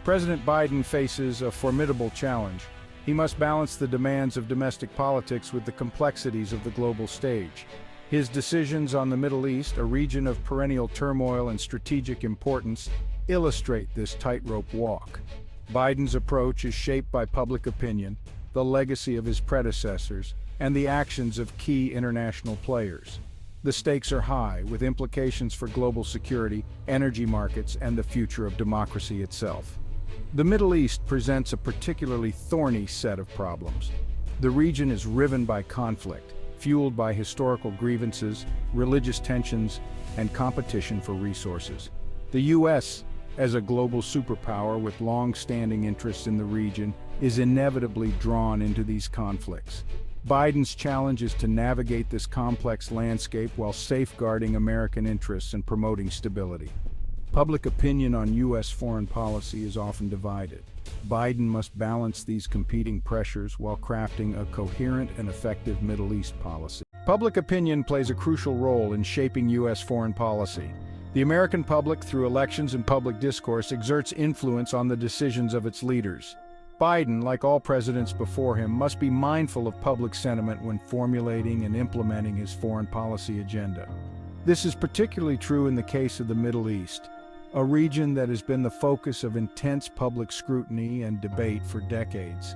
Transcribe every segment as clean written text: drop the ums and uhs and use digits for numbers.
President Biden faces a formidable challenge. He must balance the demands of domestic politics with the complexities of the global stage. His decisions on the Middle East, a region of perennial turmoil and strategic importance, illustrate this tightrope walk. Biden's approach is shaped by public opinion, the legacy of his predecessors, and the actions of key international players. The stakes are high, with implications for global security, energy markets, and the future of democracy itself. The Middle East presents a particularly thorny set of problems. The region is riven by conflict, fueled by historical grievances, religious tensions, and competition for resources. The U.S., as a global superpower with long-standing interests in the region, is inevitably drawn into these conflicts. Biden's challenge is to navigate this complex landscape while safeguarding American interests and promoting stability. Public opinion on U.S. foreign policy is often divided. Biden must balance these competing pressures while crafting a coherent and effective Middle East policy. Public opinion plays a crucial role in shaping U.S. foreign policy. The American public, through elections and public discourse, exerts influence on the decisions of its leaders. Biden, like all presidents before him, must be mindful of public sentiment when formulating and implementing his foreign policy agenda. This is particularly true in the case of the Middle East, a region that has been the focus of intense public scrutiny and debate for decades.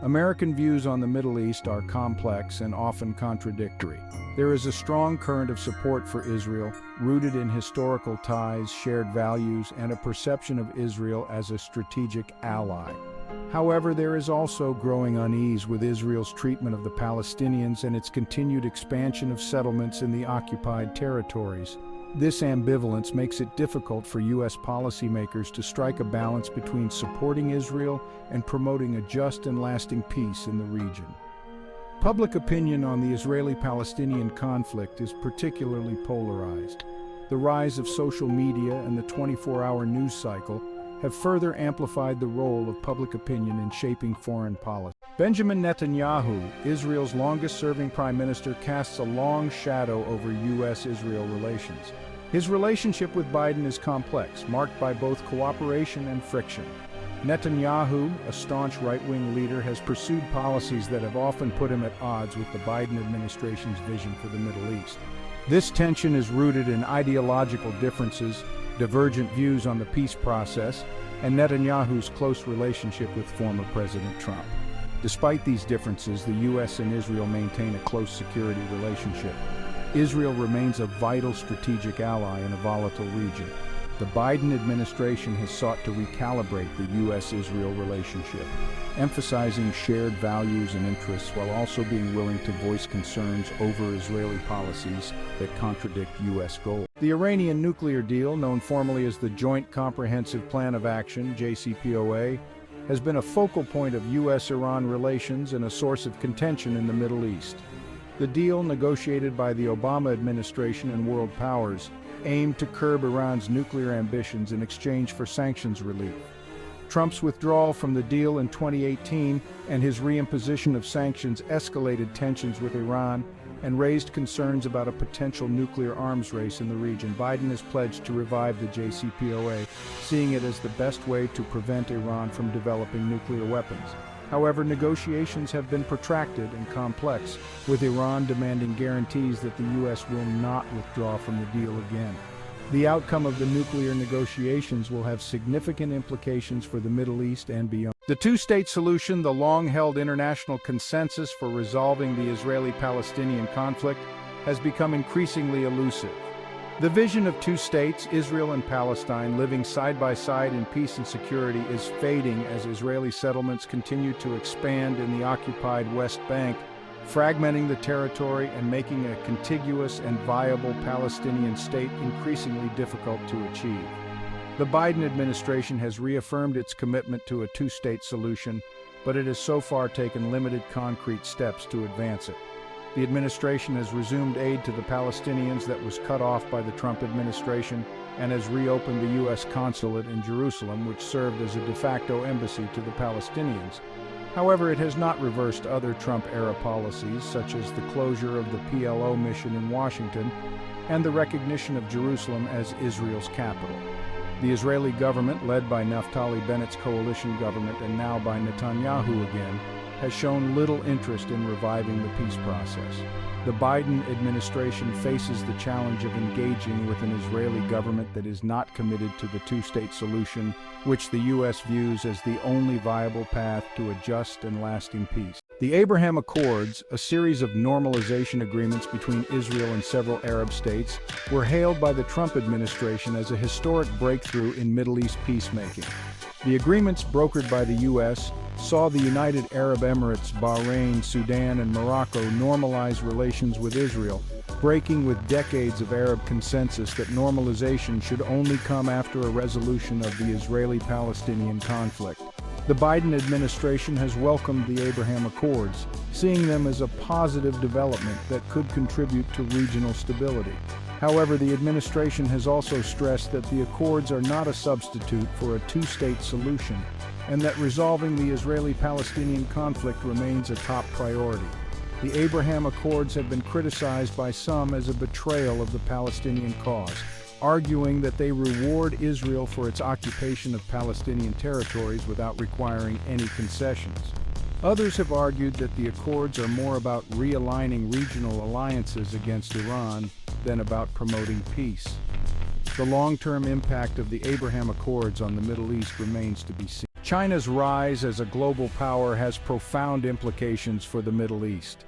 American views on the Middle East are complex and often contradictory. There is a strong current of support for Israel, rooted in historical ties, shared values, and a perception of Israel as a strategic ally. However, there is also growing unease with Israel's treatment of the Palestinians and its continued expansion of settlements in the occupied territories. This ambivalence makes it difficult for U.S. policymakers to strike a balance between supporting Israel and promoting a just and lasting peace in the region. Public opinion on the Israeli-Palestinian conflict is particularly polarized. The rise of social media and the 24-hour news cycle have further amplified the role of public opinion in shaping foreign policy. Benjamin Netanyahu, Israel's longest-serving prime minister, casts a long shadow over U.S.-Israel relations. His relationship with Biden is complex, marked by both cooperation and friction. Netanyahu, a staunch right-wing leader, has pursued policies that have often put him at odds with the Biden administration's vision for the Middle East. This tension is rooted in ideological differences, divergent views on the peace process, and Netanyahu's close relationship with former President Trump. Despite these differences, the U.S. and Israel maintain a close security relationship. Israel remains a vital strategic ally in a volatile region. The Biden administration has sought to recalibrate the U.S.-Israel relationship, emphasizing shared values and interests while also being willing to voice concerns over Israeli policies that contradict U.S. goals. The Iranian nuclear deal, known formally as the Joint Comprehensive Plan of Action, JCPOA, has been a focal point of U.S.-Iran relations and a source of contention in the Middle East. The deal, negotiated by the Obama administration and world powers, aimed to curb Iran's nuclear ambitions in exchange for sanctions relief. Trump's withdrawal from the deal in 2018 and his reimposition of sanctions escalated tensions with Iran and raised concerns about a potential nuclear arms race in the region. Biden has pledged to revive the JCPOA, seeing it as the best way to prevent Iran from developing nuclear weapons. However, negotiations have been protracted and complex, with Iran demanding guarantees that the U.S. will not withdraw from the deal again. The outcome of the nuclear negotiations will have significant implications for the Middle East and beyond. The two-state solution, the long-held international consensus for resolving the Israeli-Palestinian conflict, has become increasingly elusive. The vision of two states, Israel and Palestine, living side by side in peace and security, is fading as Israeli settlements continue to expand in the occupied West Bank, fragmenting the territory and making a contiguous and viable Palestinian state increasingly difficult to achieve. The Biden administration has reaffirmed its commitment to a two-state solution, but it has so far taken limited concrete steps to advance it. The administration has resumed aid to the Palestinians that was cut off by the Trump administration and has reopened the U.S. consulate in Jerusalem, which served as a de facto embassy to the Palestinians. However, it has not reversed other Trump-era policies, such as the closure of the PLO mission in Washington and the recognition of Jerusalem as Israel's capital. The Israeli government, led by Naftali Bennett's coalition government and now by Netanyahu again, has shown little interest in reviving the peace process. The Biden administration faces the challenge of engaging with an Israeli government that is not committed to the two-state solution, which the U.S. views as the only viable path to a just and lasting peace. The Abraham Accords, a series of normalization agreements between Israel and several Arab states, were hailed by the Trump administration as a historic breakthrough in Middle East peacemaking. The agreements brokered by the U.S. saw the United Arab Emirates, Bahrain, Sudan, and Morocco normalize relations with Israel, breaking with decades of Arab consensus that normalization should only come after a resolution of the Israeli-Palestinian conflict. The Biden administration has welcomed the Abraham Accords, seeing them as a positive development that could contribute to regional stability. However, the administration has also stressed that the accords are not a substitute for a two-state solution, and that resolving the Israeli-Palestinian conflict remains a top priority. The Abraham Accords have been criticized by some as a betrayal of the Palestinian cause, arguing that they reward Israel for its occupation of Palestinian territories without requiring any concessions. Others have argued that the accords are more about realigning regional alliances against Iran than about promoting peace. The long-term impact of the Abraham Accords on the Middle East remains to be seen. China's rise as a global power has profound implications for the Middle East.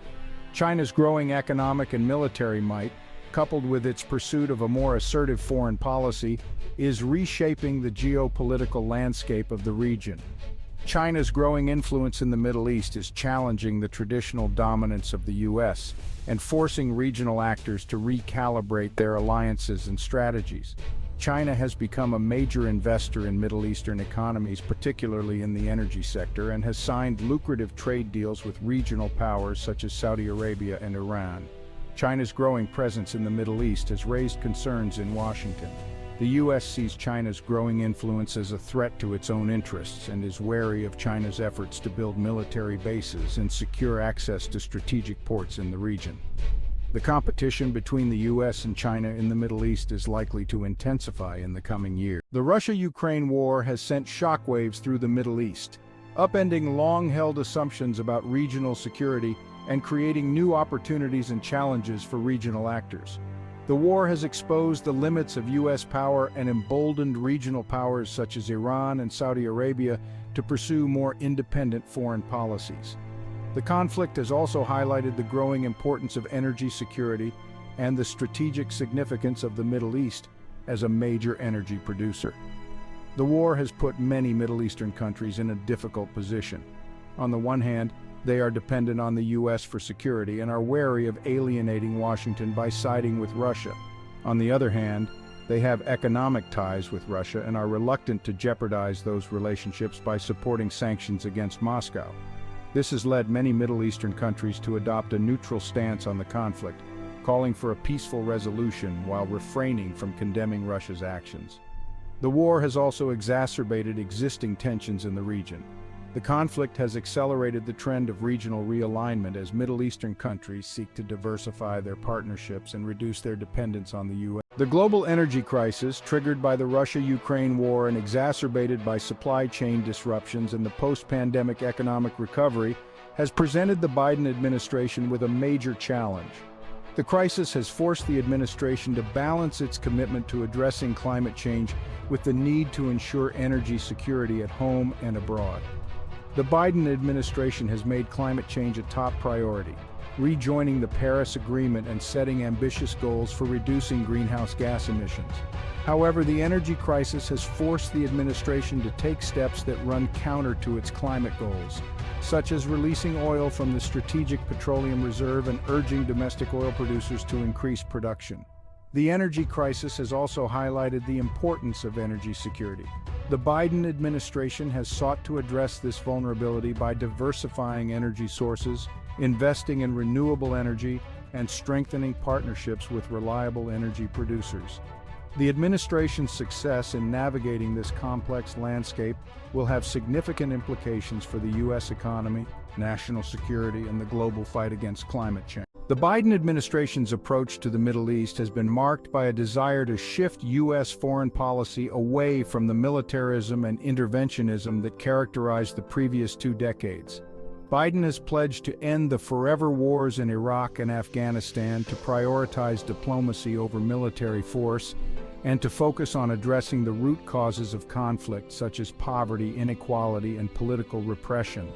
China's growing economic and military might, coupled with its pursuit of a more assertive foreign policy, is reshaping the geopolitical landscape of the region. China's growing influence in the Middle East is challenging the traditional dominance of the U.S. and forcing regional actors to recalibrate their alliances and strategies. China has become a major investor in Middle Eastern economies, particularly in the energy sector, and has signed lucrative trade deals with regional powers such as Saudi Arabia and Iran. China's growing presence in the Middle East has raised concerns in Washington. The U.S. sees China's growing influence as a threat to its own interests and is wary of China's efforts to build military bases and secure access to strategic ports in the region. The competition between the U.S. and China in the Middle East is likely to intensify in the coming years. The Russia-Ukraine war has sent shockwaves through the Middle East, upending long-held assumptions about regional security and creating new opportunities and challenges for regional actors. The war has exposed the limits of U.S. power and emboldened regional powers such as Iran and Saudi Arabia to pursue more independent foreign policies. The conflict has also highlighted the growing importance of energy security and the strategic significance of the Middle East as a major energy producer. The war has put many Middle Eastern countries in a difficult position. On the one hand, they are dependent on the U.S. for security and are wary of alienating Washington by siding with Russia. On the other hand, they have economic ties with Russia and are reluctant to jeopardize those relationships by supporting sanctions against Moscow. This has led many Middle Eastern countries to adopt a neutral stance on the conflict, calling for a peaceful resolution while refraining from condemning Russia's actions. The war has also exacerbated existing tensions in the region. The conflict has accelerated the trend of regional realignment as Middle Eastern countries seek to diversify their partnerships and reduce their dependence on the U.S. The global energy crisis, triggered by the Russia-Ukraine war and exacerbated by supply chain disruptions and the post-pandemic economic recovery, has presented the Biden administration with a major challenge. The crisis has forced the administration to balance its commitment to addressing climate change with the need to ensure energy security at home and abroad. The Biden administration has made climate change a top priority, rejoining the Paris Agreement and setting ambitious goals for reducing greenhouse gas emissions. However, the energy crisis has forced the administration to take steps that run counter to its climate goals, such as releasing oil from the Strategic Petroleum Reserve and urging domestic oil producers to increase production. The energy crisis has also highlighted the importance of energy security. The Biden administration has sought to address this vulnerability by diversifying energy sources, investing in renewable energy, and strengthening partnerships with reliable energy producers. The administration's success in navigating this complex landscape will have significant implications for the U.S. economy, national security, and the global fight against climate change. The Biden administration's approach to the Middle East has been marked by a desire to shift U.S. foreign policy away from the militarism and interventionism that characterized the previous 2 decades. Biden has pledged to end the forever wars in Iraq and Afghanistan, to prioritize diplomacy over military force, and to focus on addressing the root causes of conflict such as poverty, inequality, and political repression.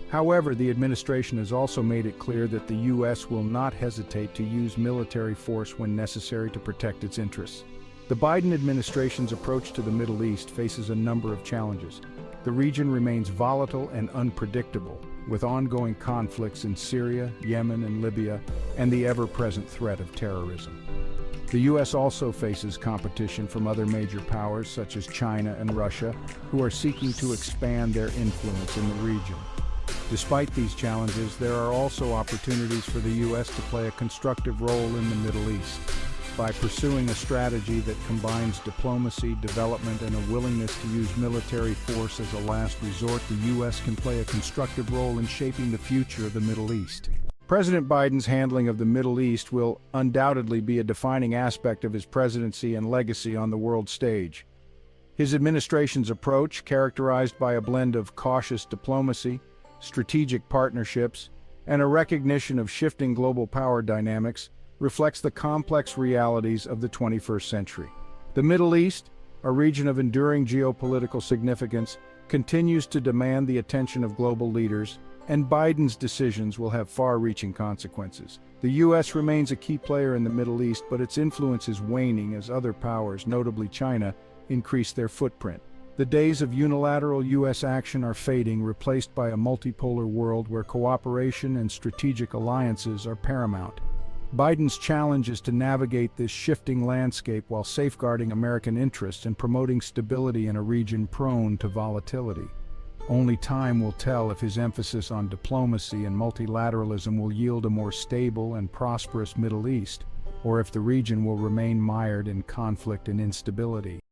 However, the administration has also made it clear that the U.S. will not hesitate to use military force when necessary to protect its interests. The Biden administration's approach to the Middle East faces a number of challenges. The region remains volatile and unpredictable, with ongoing conflicts in Syria, Yemen, and Libya, and the ever-present threat of terrorism. The U.S. also faces competition from other major powers such as China and Russia, who are seeking to expand their influence in the region. Despite these challenges, there are also opportunities for the U.S. to play a constructive role in the Middle East. By pursuing a strategy that combines diplomacy, development, and a willingness to use military force as a last resort, the U.S. can play a constructive role in shaping the future of the Middle East. President Biden's handling of the Middle East will undoubtedly be a defining aspect of his presidency and legacy on the world stage. His administration's approach, characterized by a blend of cautious diplomacy, strategic partnerships, and a recognition of shifting global power dynamics, reflects the complex realities of the 21st century. The Middle East, a region of enduring geopolitical significance, continues to demand the attention of global leaders, and Biden's decisions will have far-reaching consequences. The U.S. remains a key player in the Middle East, but its influence is waning as other powers, notably China, increase their footprint. The days of unilateral U.S. action are fading, replaced by a multipolar world where cooperation and strategic alliances are paramount. Biden's challenge is to navigate this shifting landscape while safeguarding American interests and promoting stability in a region prone to volatility. Only time will tell if his emphasis on diplomacy and multilateralism will yield a more stable and prosperous Middle East, or if the region will remain mired in conflict and instability.